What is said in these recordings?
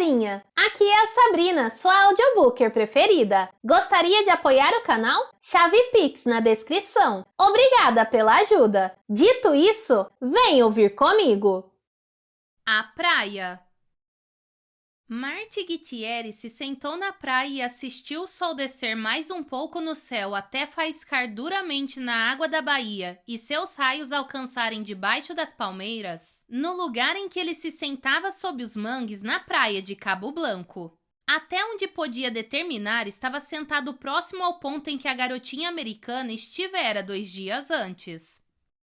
galerinha! Aqui é a Sabrina, sua audiobooker preferida. Gostaria de apoiar o canal? Chave Pix na descrição. Obrigada pela ajuda! Dito isso, vem ouvir comigo! A praia. Marty Gutierrez se sentou na praia e assistiu o sol descer mais um pouco no céu até faiscar duramente na água da baía e seus raios alcançarem debaixo das palmeiras, no lugar em que ele se sentava sob os mangues na praia de Cabo Blanco. Até onde podia determinar, estava sentado próximo ao ponto em que a garotinha americana estivera 2 dias antes.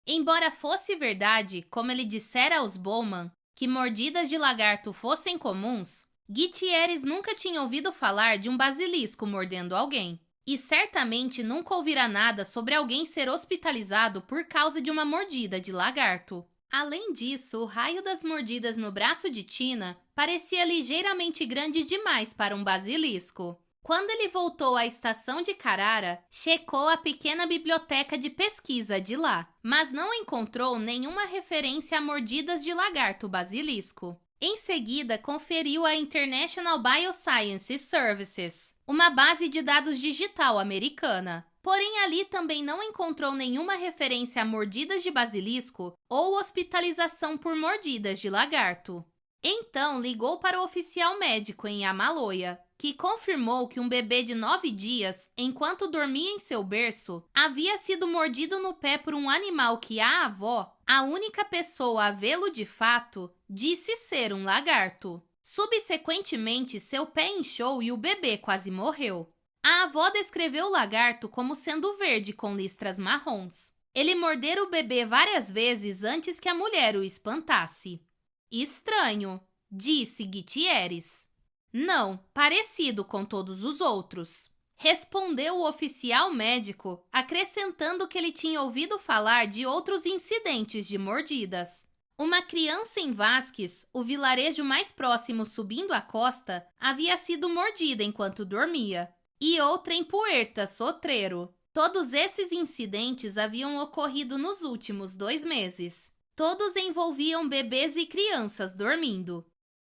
Embora fosse verdade, como ele dissera aos Bowman, que mordidas de lagarto fossem comuns, Gutierrez nunca tinha ouvido falar de um basilisco mordendo alguém. E certamente nunca ouvira nada sobre alguém ser hospitalizado por causa de uma mordida de lagarto. Além disso, o raio das mordidas no braço de Tina parecia ligeiramente grande demais para um basilisco. Quando ele voltou à estação de Carrara, checou a pequena biblioteca de pesquisa de lá, mas não encontrou nenhuma referência a mordidas de lagarto basilisco. Em seguida, conferiu a International Biosciences Services, uma base de dados digital americana. Porém, ali também não encontrou nenhuma referência a mordidas de basilisco ou hospitalização por mordidas de lagarto. Então, ligou para o oficial médico em Amaloia, que confirmou que um bebê de 9 dias, enquanto dormia em seu berço, havia sido mordido no pé por um animal que a avó, a única pessoa a vê-lo de fato, disse ser um lagarto. Subsequentemente, seu pé inchou e o bebê quase morreu. A avó descreveu o lagarto como sendo verde com listras marrons. Ele mordera o bebê várias vezes antes que a mulher o espantasse. Estranho, disse Gutierrez. Não, parecido com todos os outros, respondeu o oficial médico, acrescentando que ele tinha ouvido falar de outros incidentes de mordidas. Uma criança em Vasques, o vilarejo mais próximo subindo a costa, havia sido mordida enquanto dormia, e outra em Puerta Sotero. Todos esses incidentes haviam ocorrido nos últimos 2 meses. Todos envolviam bebês e crianças dormindo.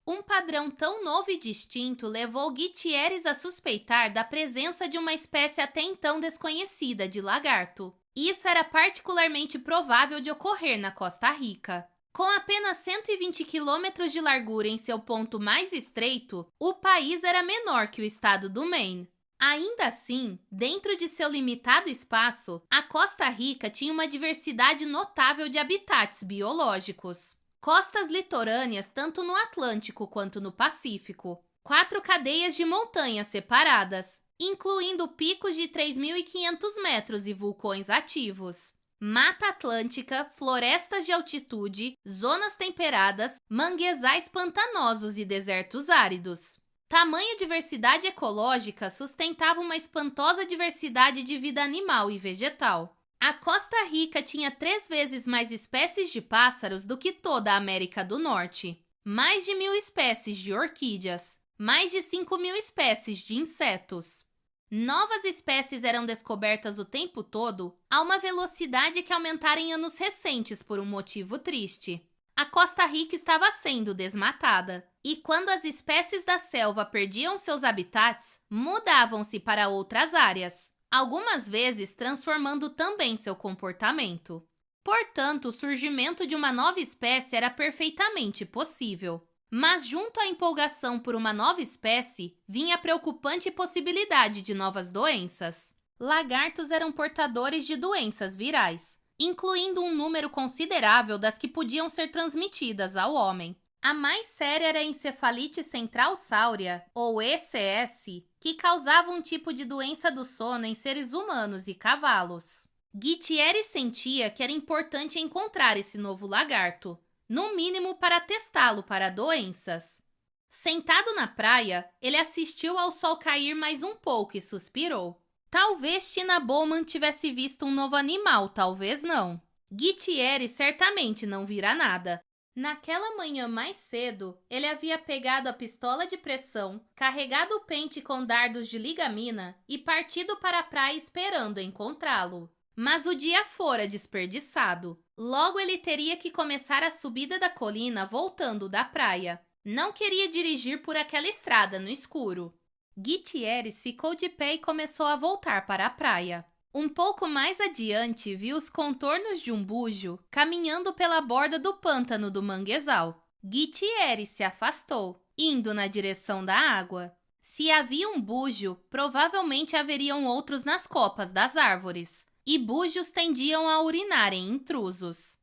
Um padrão tão novo e distinto levou Gutierrez a suspeitar da presença de uma espécie até então desconhecida de lagarto. Isso era particularmente provável de ocorrer na Costa Rica. Com apenas 120 quilômetros de largura em seu ponto mais estreito, o país era menor que o estado do Maine. Ainda assim, dentro de seu limitado espaço, a Costa Rica tinha uma diversidade notável de habitats biológicos. Costas litorâneas tanto no Atlântico quanto no Pacífico. 4 cadeias de montanhas separadas, incluindo picos de 3.500 metros e vulcões ativos. Mata Atlântica, florestas de altitude, zonas temperadas, manguezais pantanosos e desertos áridos. Tamanha diversidade ecológica sustentava uma espantosa diversidade de vida animal e vegetal. A Costa Rica tinha 3 vezes mais espécies de pássaros do que toda a América do Norte. Mais de 1.000 espécies de orquídeas. Mais de 5.000 espécies de insetos. Novas espécies eram descobertas o tempo todo a uma velocidade que aumentara em anos recentes por um motivo triste. A Costa Rica estava sendo desmatada. E quando as espécies da selva perdiam seus habitats, mudavam-se para outras áreas. Algumas vezes transformando também seu comportamento. Portanto, o surgimento de uma nova espécie era perfeitamente possível. Mas junto à empolgação por uma nova espécie, vinha a preocupante possibilidade de novas doenças. Lagartos eram portadores de doenças virais, incluindo um número considerável das que podiam ser transmitidas ao homem. A mais séria era a encefalite central sáurea, ou ECS, que causava um tipo de doença do sono em seres humanos e cavalos. Gutierrez sentia que era importante encontrar esse novo lagarto, no mínimo para testá-lo para doenças. Sentado na praia, ele assistiu ao sol cair mais um pouco e suspirou. Talvez Tina Bowman tivesse visto um novo animal, talvez não. Gutierrez certamente não vira nada. Naquela manhã mais cedo, ele havia pegado a pistola de pressão, carregado o pente com dardos de ligamina e partido para a praia esperando encontrá-lo. Mas o dia fora desperdiçado. Logo ele teria que começar a subida da colina voltando da praia. Não queria dirigir por aquela estrada no escuro. Gutierrez ficou de pé e começou a voltar para a praia. Um pouco mais adiante, viu os contornos de um bujo caminhando pela borda do pântano do manguezal. Gutierrez se afastou, indo na direção da água. Se havia um bujo, provavelmente haveriam outros nas copas das árvores, e bujos tendiam a urinar em intrusos.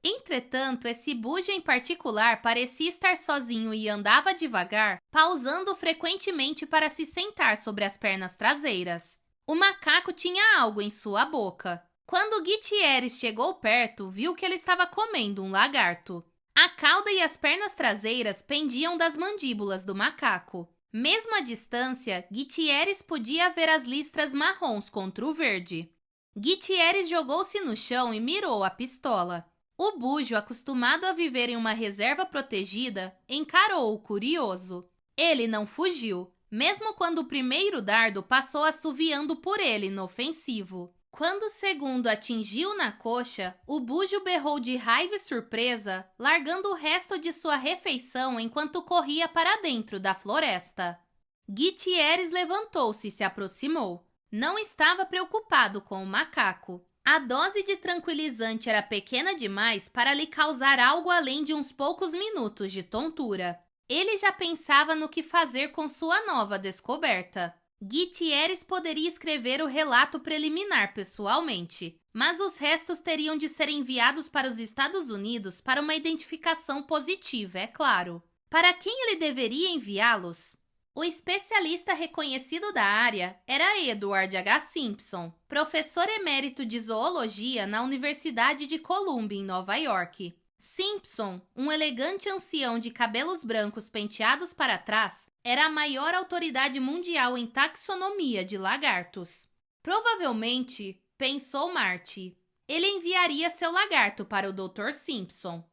Entretanto, esse bujo em particular parecia estar sozinho e andava devagar, pausando frequentemente para se sentar sobre as pernas traseiras. O macaco tinha algo em sua boca. Quando Gutierrez chegou perto, viu que ele estava comendo um lagarto. A cauda e as pernas traseiras pendiam das mandíbulas do macaco. Mesmo à distância, Gutierrez podia ver as listras marrons contra o verde. Gutierrez jogou-se no chão e mirou a pistola. O bujo, acostumado a viver em uma reserva protegida, encarou-o curioso. Ele não fugiu, mesmo quando o primeiro dardo passou assoviando por ele inofensivo. Quando o segundo atingiu na coxa, o bujo berrou de raiva e surpresa, largando o resto de sua refeição enquanto corria para dentro da floresta. Gutierrez levantou-se e se aproximou. Não estava preocupado com o macaco. A dose de tranquilizante era pequena demais para lhe causar algo além de uns poucos minutos de tontura. Ele já pensava no que fazer com sua nova descoberta. Gutierrez poderia escrever o relato preliminar pessoalmente, mas os restos teriam de ser enviados para os Estados Unidos para uma identificação positiva, é claro. Para quem ele deveria enviá-los? O especialista reconhecido da área era Edward H. Simpson, professor emérito de zoologia na Universidade de Columbia, em Nova York. Simpson, um elegante ancião de cabelos brancos penteados para trás, era a maior autoridade mundial em taxonomia de lagartos. Provavelmente, pensou Marty, ele enviaria seu lagarto para o Dr. Simpson.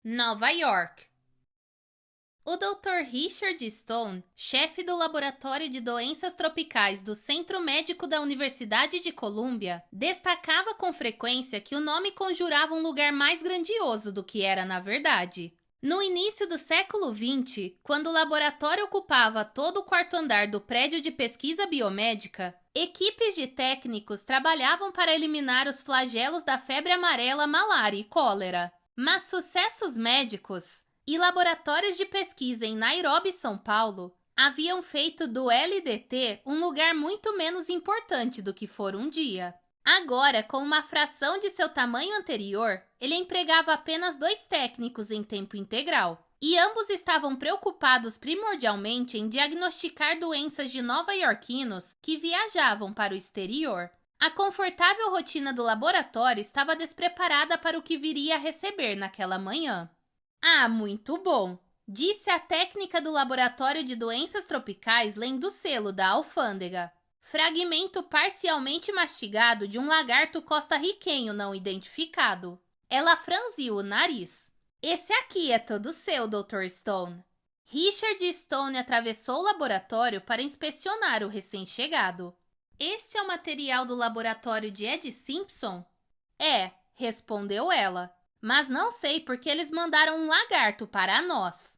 Nova York. O Dr. Richard Stone, chefe do Laboratório de Doenças Tropicais do Centro Médico da Universidade de Colômbia, destacava com frequência que o nome conjurava um lugar mais grandioso do que era na verdade. No início do século XX, quando o laboratório ocupava todo o quarto andar do prédio de pesquisa biomédica, equipes de técnicos trabalhavam para eliminar os flagelos da febre amarela, malária e cólera. Mas sucessos médicos e laboratórios de pesquisa em Nairobi, São Paulo, haviam feito do LDT um lugar muito menos importante do que fora um dia. Agora, com uma fração de seu tamanho anterior, ele empregava apenas 2 técnicos em tempo integral, e ambos estavam preocupados primordialmente em diagnosticar doenças de nova-iorquinos que viajavam para o exterior. A confortável rotina do laboratório estava despreparada para o que viria a receber naquela manhã. Ah, muito bom! Disse a técnica do Laboratório de Doenças Tropicais lendo o selo da alfândega. Fragmento parcialmente mastigado de um lagarto costarriquenho não identificado. Ela franziu o nariz. Esse aqui é todo seu, Dr. Stone. Richard Stone atravessou o laboratório para inspecionar o recém-chegado. Este é o material do laboratório de Ed Simpson? É, respondeu ela. Mas não sei porque eles mandaram um lagarto para nós.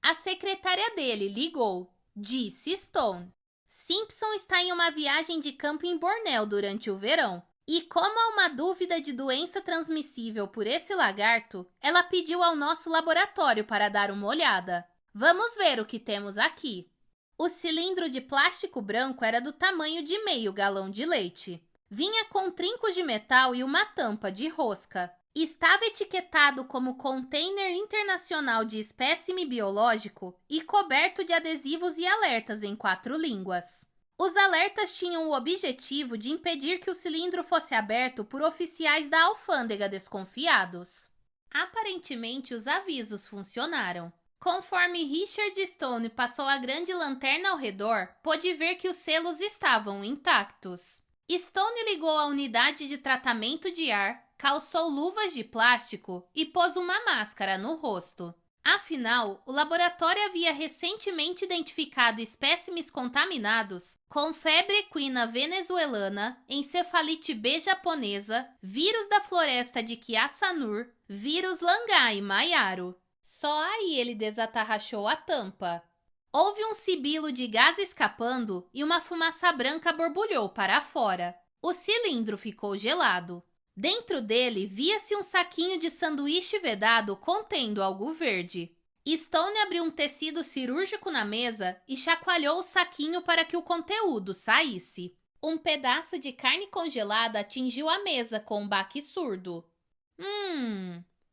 A secretária dele ligou, disse Stone. Simpson está em uma viagem de campo em Bornéu durante o verão. E como há uma dúvida de doença transmissível por esse lagarto, ela pediu ao nosso laboratório para dar uma olhada. Vamos ver o que temos aqui. O cilindro de plástico branco era do tamanho de meio galão de leite. Vinha com trincos de metal e uma tampa de rosca. Estava etiquetado como Container Internacional de Espécime Biológico e coberto de adesivos e alertas em 4 línguas. Os alertas tinham o objetivo de impedir que o cilindro fosse aberto por oficiais da alfândega desconfiados. Aparentemente, os avisos funcionaram. Conforme Richard Stone passou a grande lanterna ao redor, pôde ver que os selos estavam intactos. Stone ligou a unidade de tratamento de ar, calçou luvas de plástico e pôs uma máscara no rosto. Afinal, o laboratório havia recentemente identificado espécimes contaminados com febre equina venezuelana, encefalite B japonesa, vírus da floresta de Kiasanur, vírus Langai Maiaro. Só aí ele desatarrachou a tampa. Houve um sibilo de gás escapando e uma fumaça branca borbulhou para fora. O cilindro ficou gelado. Dentro dele via-se um saquinho de sanduíche vedado contendo algo verde. Stone abriu um tecido cirúrgico na mesa e chacoalhou o saquinho para que o conteúdo saísse. Um pedaço de carne congelada atingiu a mesa com um baque surdo.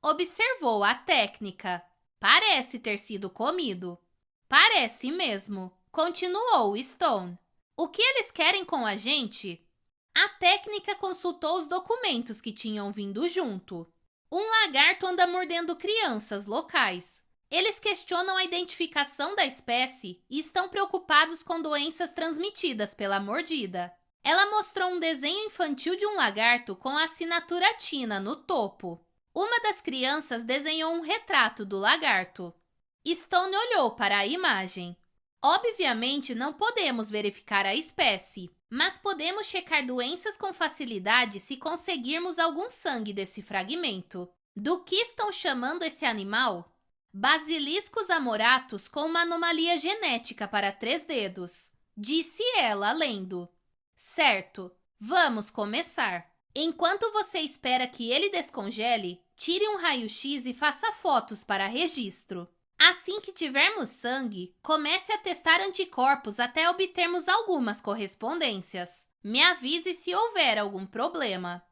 Observou a técnica. Parece ter sido comido. Parece mesmo, continuou Stone. O que eles querem com a gente? A técnica consultou os documentos que tinham vindo junto. Um lagarto anda mordendo crianças locais. Eles questionam a identificação da espécie e estão preocupados com doenças transmitidas pela mordida. Ela mostrou um desenho infantil de um lagarto com a assinatura Tina no topo. Uma das crianças desenhou um retrato do lagarto. Stone olhou para a imagem. Obviamente, não podemos verificar a espécie, mas podemos checar doenças com facilidade se conseguirmos algum sangue desse fragmento. Do que estão chamando esse animal? Basiliscos amoratus com uma anomalia genética para 3 dedos, disse ela lendo. Certo, vamos começar. Enquanto você espera que ele descongele, tire um raio-x e faça fotos para registro. Assim que tivermos sangue, comece a testar anticorpos até obtermos algumas correspondências. Me avise se houver algum problema.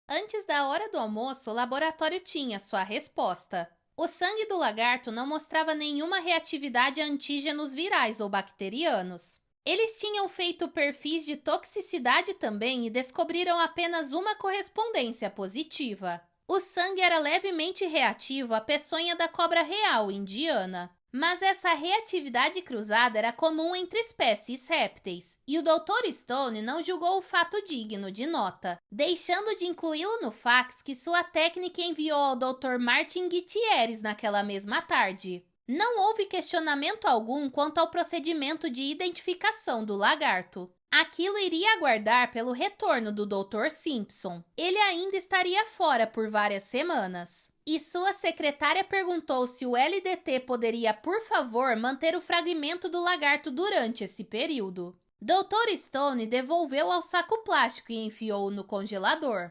Antes da hora do almoço, o laboratório tinha sua resposta. O sangue do lagarto não mostrava nenhuma reatividade a antígenos virais ou bacterianos. Eles tinham feito perfis de toxicidade também e descobriram apenas uma correspondência positiva. O sangue era levemente reativo à peçonha da cobra real indiana. Mas essa reatividade cruzada era comum entre espécies répteis, e o Dr. Stone não julgou o fato digno de nota, deixando de incluí-lo no fax que sua técnica enviou ao Dr. Martin Gutierrez naquela mesma tarde. Não houve questionamento algum quanto ao procedimento de identificação do lagarto. Aquilo iria aguardar pelo retorno do Dr. Simpson. Ele ainda estaria fora por várias semanas. E sua secretária perguntou se o LDT poderia, por favor, manter o fragmento do lagarto durante esse período. Dr. Stone devolveu ao saco plástico e enfiou-o no congelador.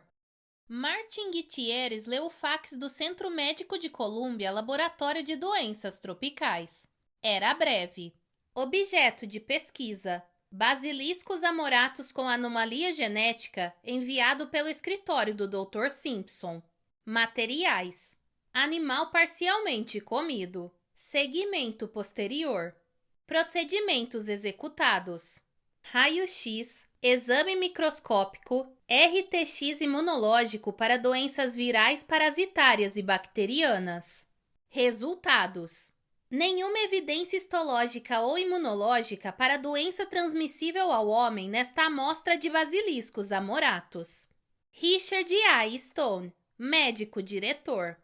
Martin Gutierrez leu o fax do Centro Médico de Colômbia, Laboratório de Doenças Tropicais. Era breve. Objeto de pesquisa: Basiliscos amoratus com anomalia genética, enviado pelo escritório do Dr. Simpson. Materiais: animal parcialmente comido. Segmento posterior. Procedimentos executados: raio-x, exame microscópico, RTX imunológico para doenças virais, parasitárias e bacterianas. Resultados: nenhuma evidência histológica ou imunológica para doença transmissível ao homem nesta amostra de basiliscos amoratus. Richard A. Stone, médico-diretor.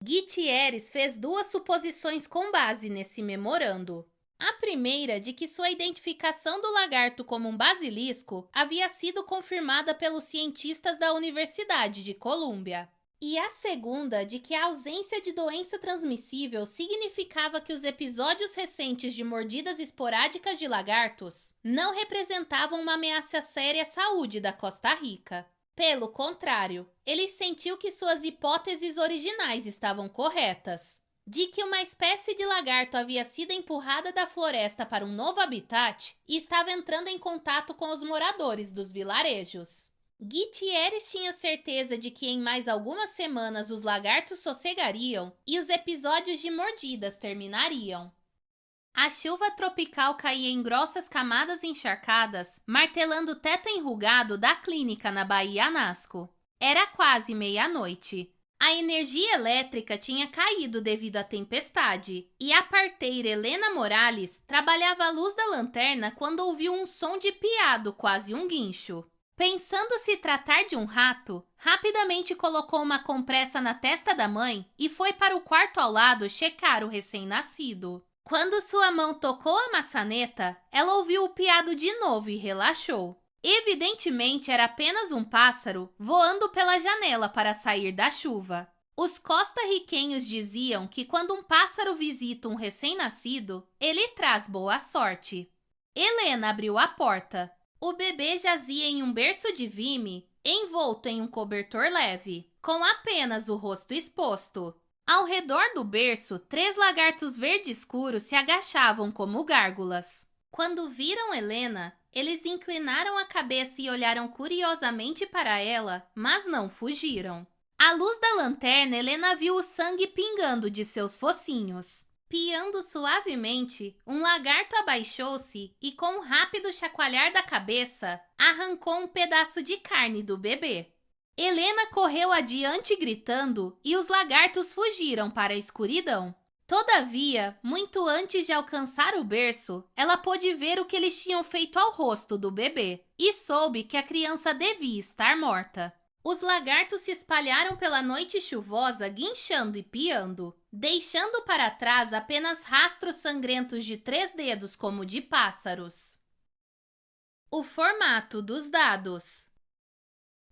Gutierrez fez 2 suposições com base nesse memorando. A primeira, de que sua identificação do lagarto como um basilisco havia sido confirmada pelos cientistas da Universidade de Colômbia. E a segunda, de que a ausência de doença transmissível significava que os episódios recentes de mordidas esporádicas de lagartos não representavam uma ameaça séria à saúde da Costa Rica. Pelo contrário, ele sentiu que suas hipóteses originais estavam corretas. De que uma espécie de lagarto havia sido empurrada da floresta para um novo habitat e estava entrando em contato com os moradores dos vilarejos. Gutierrez tinha certeza de que em mais algumas semanas os lagartos sossegariam e os episódios de mordidas terminariam. A chuva tropical caía em grossas camadas encharcadas, martelando o teto enrugado da clínica na Baía Nasco. Era quase meia-noite. A energia elétrica tinha caído devido à tempestade, e a parteira Helena Morales trabalhava à luz da lanterna quando ouviu um som de piado, quase um guincho. Pensando se tratar de um rato, rapidamente colocou uma compressa na testa da mãe e foi para o quarto ao lado checar o recém-nascido. Quando sua mão tocou a maçaneta, ela ouviu o piado de novo e relaxou. Evidentemente era apenas um pássaro voando pela janela para sair da chuva. Os costarriquenhos diziam que quando um pássaro visita um recém-nascido, ele traz boa sorte. Helena abriu a porta. O bebê jazia em um berço de vime, envolto em um cobertor leve, com apenas o rosto exposto. Ao redor do berço, 3 lagartos verde escuro se agachavam como gárgulas. Quando viram Helena, eles inclinaram a cabeça e olharam curiosamente para ela, mas não fugiram. À luz da lanterna, Helena viu o sangue pingando de seus focinhos. Piando suavemente, um lagarto abaixou-se e, com um rápido chacoalhar da cabeça, arrancou um pedaço de carne do bebê. Helena correu adiante gritando e os lagartos fugiram para a escuridão. Todavia, muito antes de alcançar o berço, ela pôde ver o que eles tinham feito ao rosto do bebê e soube que a criança devia estar morta. Os lagartos se espalharam pela noite chuvosa, guinchando e piando, deixando para trás apenas rastros sangrentos de 3 dedos como de pássaros. O formato dos dados.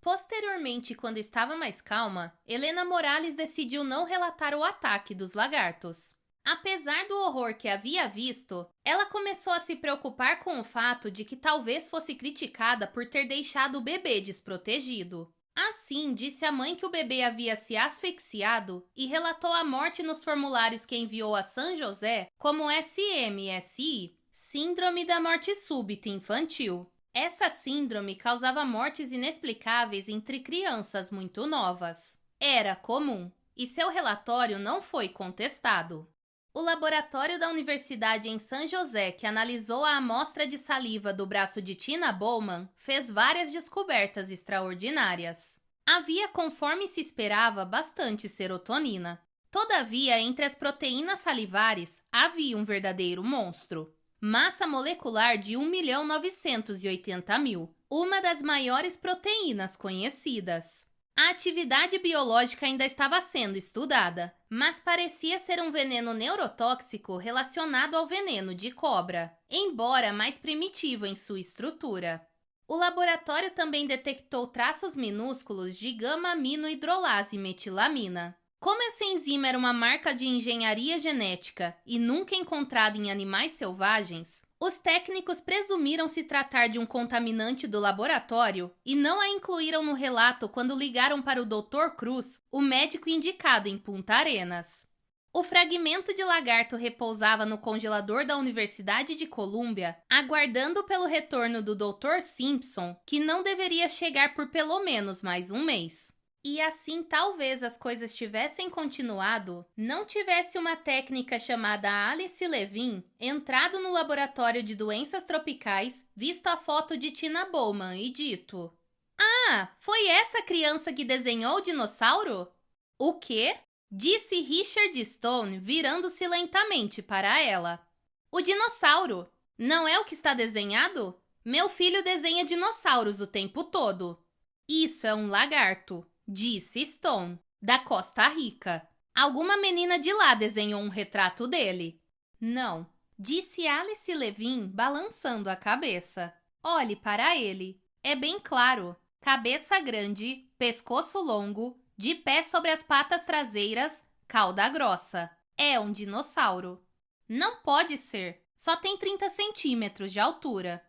Posteriormente, quando estava mais calma, Helena Morales decidiu não relatar o ataque dos lagartos. Apesar do horror que havia visto, ela começou a se preocupar com o fato de que talvez fosse criticada por ter deixado o bebê desprotegido. Assim, disse à mãe que o bebê havia se asfixiado e relatou a morte nos formulários que enviou a São José como SMSI, Síndrome da Morte Súbita Infantil. Essa síndrome causava mortes inexplicáveis entre crianças muito novas. Era comum, e seu relatório não foi contestado. O laboratório da Universidade em São José, que analisou a amostra de saliva do braço de Tina Bowman, fez várias descobertas extraordinárias. Havia, conforme se esperava, bastante serotonina. Todavia, entre as proteínas salivares, havia um verdadeiro monstro. Massa molecular de 1.980.000, uma das maiores proteínas conhecidas. A atividade biológica ainda estava sendo estudada, mas parecia ser um veneno neurotóxico relacionado ao veneno de cobra, embora mais primitivo em sua estrutura. O laboratório também detectou traços minúsculos de gama-aminohidrolase metilamina. Como essa enzima era uma marca de engenharia genética e nunca encontrada em animais selvagens, os técnicos presumiram se tratar de um contaminante do laboratório e não a incluíram no relato quando ligaram para o Dr. Cruz, o médico indicado em Punta Arenas. O fragmento de lagarto repousava no congelador da Universidade de Colômbia, aguardando pelo retorno do Dr. Simpson, que não deveria chegar por pelo menos mais um mês. E assim talvez as coisas tivessem continuado, não tivesse uma técnica chamada Alice Levin entrado no laboratório de doenças tropicais, visto a foto de Tina Bowman e dito: "Ah, foi essa criança que desenhou o dinossauro?" "O quê?" disse Richard Stone, virando-se lentamente para ela. "O dinossauro. Não é o que está desenhado? Meu filho desenha dinossauros o tempo todo." "Isso é um lagarto", disse Stone, da Costa Rica. "Alguma menina de lá desenhou um retrato dele." "Não", disse Alice Levin, balançando a cabeça. "Olhe para ele. É bem claro. Cabeça grande, pescoço longo, de pé sobre as patas traseiras, cauda grossa. É um dinossauro." "Não pode ser. Só tem 30 centímetros de altura."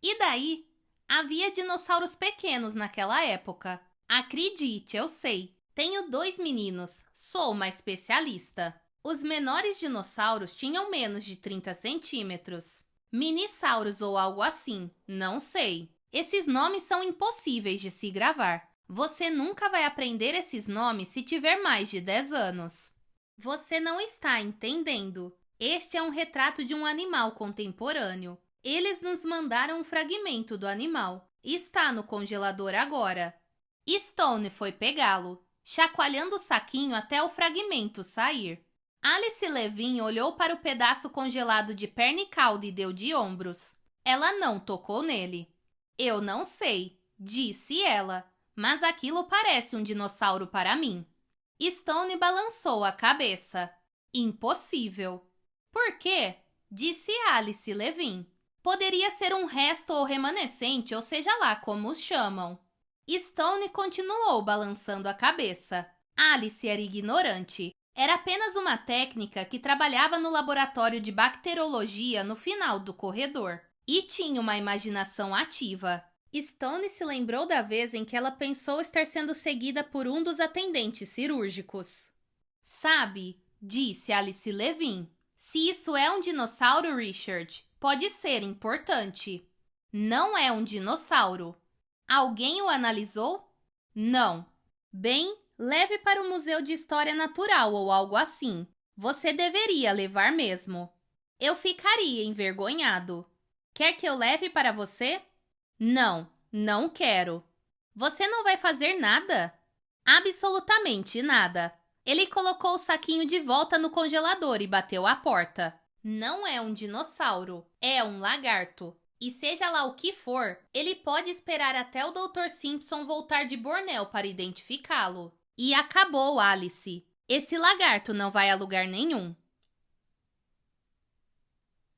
"E daí?" Havia dinossauros pequenos naquela época. Acredite, eu sei. Tenho 2 meninos. Sou uma especialista. Os menores dinossauros tinham menos de 30 centímetros. Minissauros ou algo assim. Não sei. Esses nomes são impossíveis de se gravar. Você nunca vai aprender esses nomes se tiver mais de 10 anos. Você não está entendendo. Este é um retrato de um animal contemporâneo. Eles nos mandaram um fragmento do animal. Está no congelador agora. Stone foi pegá-lo, chacoalhando o saquinho até o fragmento sair. Alice Levin olhou para o pedaço congelado de perna e cauda e deu de ombros. Ela não tocou nele. "Eu não sei", disse ela, "mas aquilo parece um dinossauro para mim." Stone balançou a cabeça. "Impossível." "Por quê?" disse Alice Levin. "Poderia ser um resto ou remanescente, ou seja lá como os chamam." Stone continuou balançando a cabeça. Alice era ignorante. Era apenas uma técnica que trabalhava no laboratório de bacteriologia no final do corredor. E tinha uma imaginação ativa. Stone se lembrou da vez em que ela pensou estar sendo seguida por um dos atendentes cirúrgicos. Sabe, disse Alice Levin, se isso é um dinossauro, Richard, pode ser importante. Não é um dinossauro. Alguém o analisou? Não. Bem, leve para o Museu de História Natural ou algo assim. Você deveria levar mesmo. Eu ficaria envergonhado. Quer que eu leve para você? Não, não quero. Você não vai fazer nada? Absolutamente nada. Ele colocou o saquinho de volta no congelador e bateu a porta. Não é um dinossauro, é um lagarto. E seja lá o que for, ele pode esperar até o Dr. Simpson voltar de Bornéu para identificá-lo. E acabou, Alice. Esse lagarto não vai a lugar nenhum.